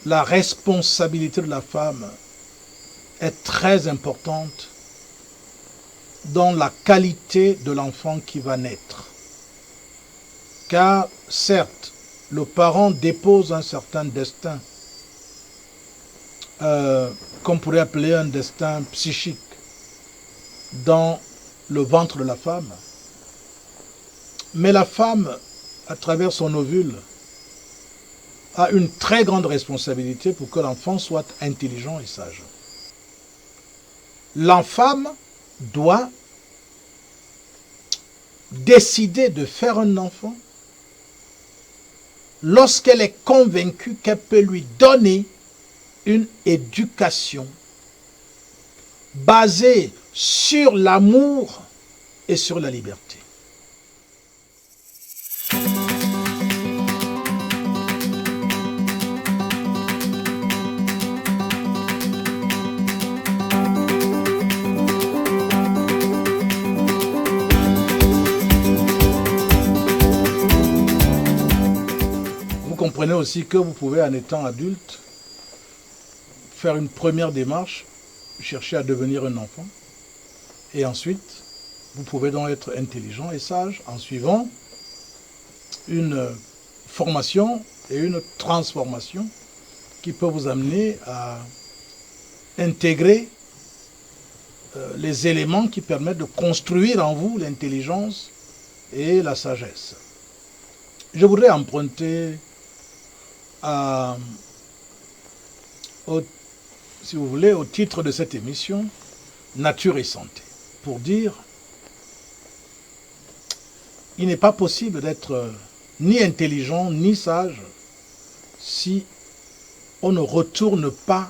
la responsabilité de la femme est très importante dans la qualité de l'enfant qui va naître. Car certes, le parent dépose un certain destin, qu'on pourrait appeler un destin psychique, dans le ventre de la femme. Mais la femme, à travers son ovule, a une très grande responsabilité pour que l'enfant soit intelligent et sage. L'enfant doit décider de faire un enfant lorsqu'elle est convaincue qu'elle peut lui donner une éducation basée sur l'amour et sur la liberté. Vous comprenez aussi que vous pouvez, en étant adulte, faire une première démarche, chercher à devenir un enfant, et ensuite, vous pouvez donc être intelligent et sage en suivant une formation et une transformation qui peut vous amener à intégrer les éléments qui permettent de construire en vous l'intelligence et la sagesse. Je voudrais emprunter si vous voulez, au titre de cette émission, Nature et santé, pour dire il n'est pas possible d'être ni intelligent ni sage si on ne retourne pas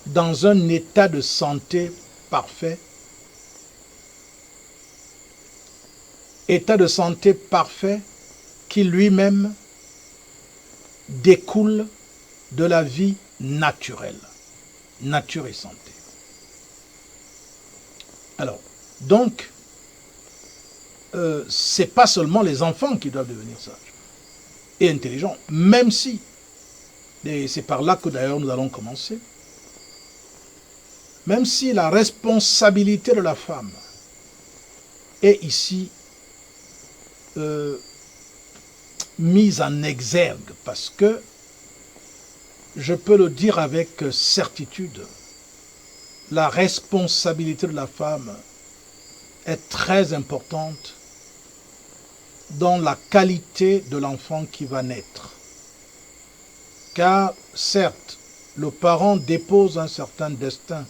dans un état de santé parfait. État de santé parfait qui lui-même découle de la vie naturelle. Nature et santé. Alors, donc, c'est pas seulement les enfants qui doivent devenir sages et intelligents, même si, et c'est par là que d'ailleurs nous allons commencer, même si la responsabilité de la femme est ici mise en exergue, parce que je peux le dire avec certitude, la responsabilité de la femme est très importante dans la qualité de l'enfant qui va naître. Car certes, le parent dépose un certain destin,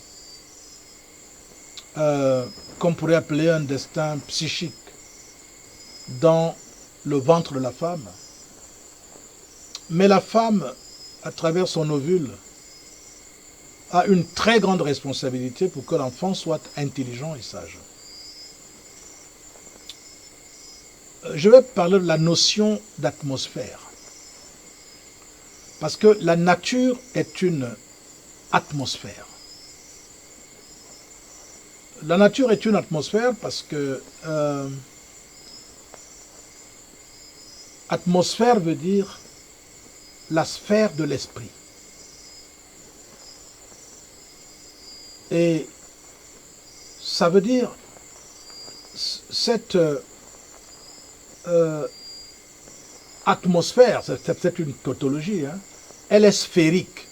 qu'on pourrait appeler un destin psychique, dans le ventre de la femme. Mais la femme, à travers son ovule, a une très grande responsabilité pour que l'enfant soit intelligent et sage. Je vais parler de la notion d'atmosphère. Parce que la nature est une atmosphère. La nature est une atmosphère parce que atmosphère veut dire la sphère de l'esprit. Et ça veut dire cette atmosphère, c'est une tautologie, hein, elle est sphérique.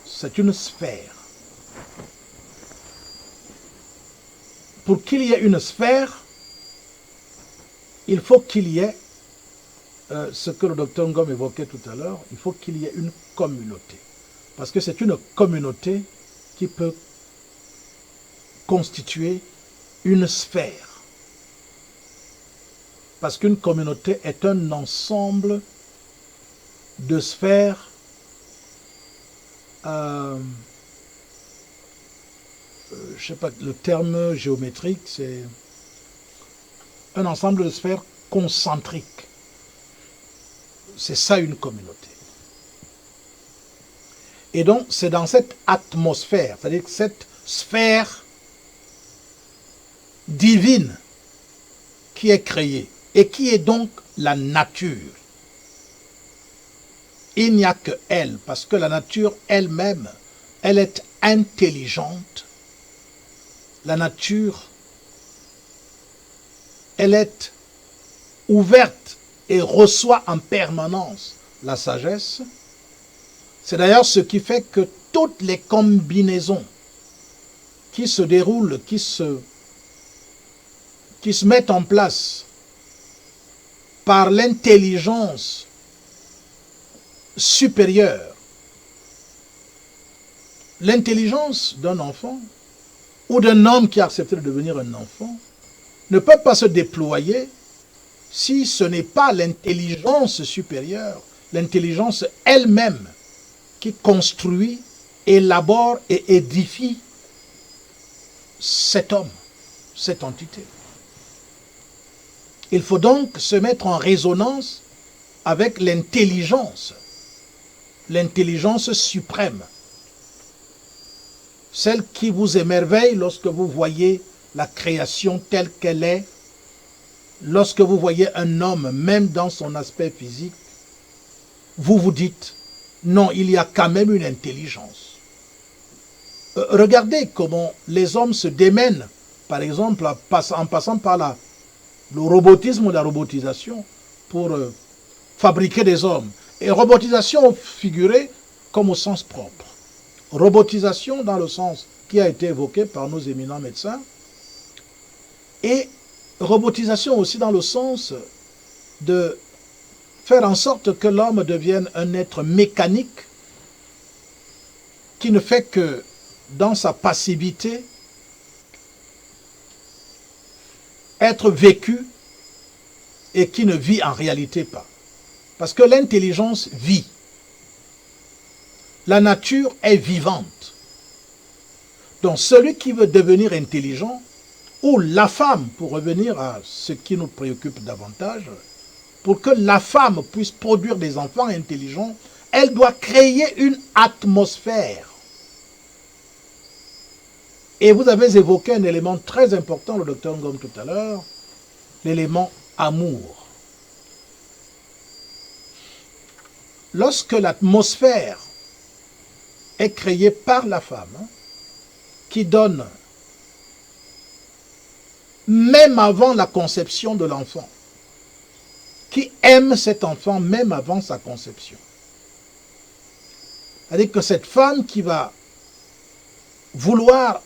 C'est une sphère. Pour qu'il y ait une sphère, il faut qu'il y ait ce que le docteur Ngom évoquait tout à l'heure, il faut qu'il y ait une communauté. Parce que c'est une communauté qui peut constituer une sphère. Parce qu'une communauté est un ensemble de sphères je ne sais pas, le terme géométrique, c'est un ensemble de sphères concentriques. C'est ça une communauté. Et donc, c'est dans cette atmosphère, c'est-à-dire cette sphère divine qui est créée et qui est donc la nature. il n'y a que elle, parce que la nature elle-même, elle est intelligente. La nature, elle est ouverte et reçoit en permanence la sagesse. C'est d'ailleurs ce qui fait que toutes les combinaisons qui se déroulent, qui se mettent en place par l'intelligence supérieure, l'intelligence d'un enfant ou d'un homme qui a accepté de devenir un enfant ne peut pas se déployer si ce n'est pas l'intelligence supérieure, l'intelligence elle-même qui construit, élabore et édifie cet homme, cette entité. Il faut donc se mettre en résonance avec l'intelligence suprême, celle qui vous émerveille lorsque vous voyez la création telle qu'elle est, lorsque vous voyez un homme, même dans son aspect physique, vous vous dites, non, il y a quand même une intelligence. Regardez comment les hommes se démènent, par exemple, en passant par le robotisme ou la robotisation, pour fabriquer des hommes. Et robotisation figurée comme au sens propre. Robotisation dans le sens qui a été évoqué par nos éminents médecins, et robotisation aussi dans le sens de faire en sorte que l'homme devienne un être mécanique qui ne fait que, dans sa passivité, être vécu et qui ne vit en réalité pas. Parce que l'intelligence vit. La nature est vivante. Donc celui qui veut devenir intelligent, ou la femme, pour revenir à ce qui nous préoccupe davantage, pour que la femme puisse produire des enfants intelligents, elle doit créer une atmosphère. Et vous avez évoqué un élément très important, le docteur Ngom tout à l'heure, l'élément amour. Lorsque l'atmosphère est créée par la femme, qui donne, même avant la conception de l'enfant, qui aime cet enfant même avant sa conception. C'est-à-dire que cette femme qui va vouloir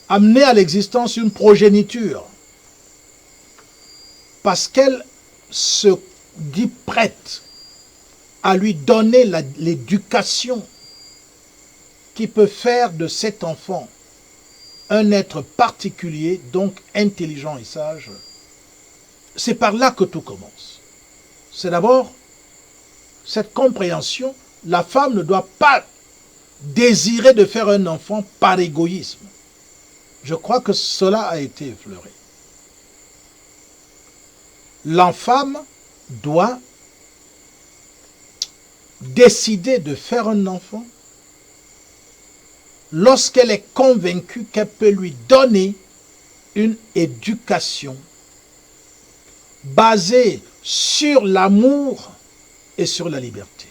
amener à l'existence une progéniture, parce qu'elle se dit prête à lui donner l'éducation qui peut faire de cet enfant un être particulier, donc intelligent et sage, c'est par là que tout commence. C'est d'abord cette compréhension. La femme ne doit pas désirer de faire un enfant par égoïsme. Je crois que cela a été effleuré. L'enfant doit décider de faire un enfant lorsqu'elle est convaincue qu'elle peut lui donner une éducation basée sur l'amour et sur la liberté.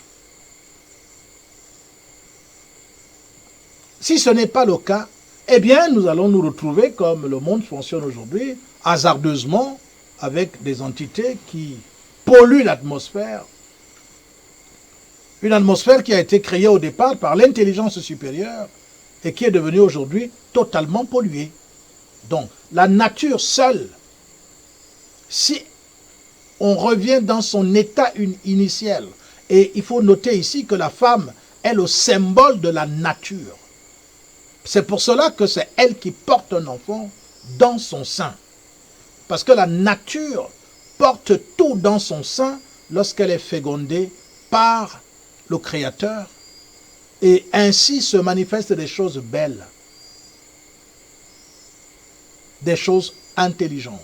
Si ce n'est pas le cas, eh bien, nous allons nous retrouver comme le monde fonctionne aujourd'hui, hasardeusement, avec des entités qui polluent l'atmosphère. Une atmosphère qui a été créée au départ par l'intelligence supérieure et qui est devenue aujourd'hui totalement polluée. Donc, la nature seule, si on revient dans son état initial, et il faut noter ici que la femme est le symbole de la nature. C'est pour cela que c'est elle qui porte un enfant dans son sein. Parce que la nature porte tout dans son sein lorsqu'elle est fécondée par le Créateur. Et ainsi se manifestent des choses belles, des choses intelligentes,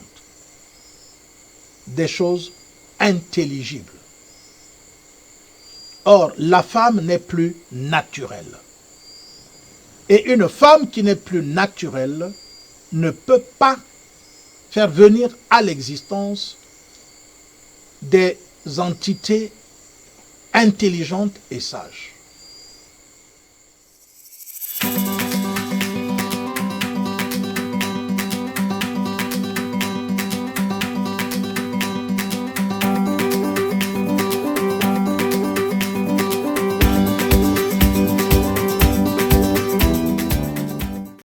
des choses intelligibles. Or, la femme n'est plus naturelle. Et une femme qui n'est plus naturelle ne peut pas faire venir à l'existence des entités intelligentes et sages.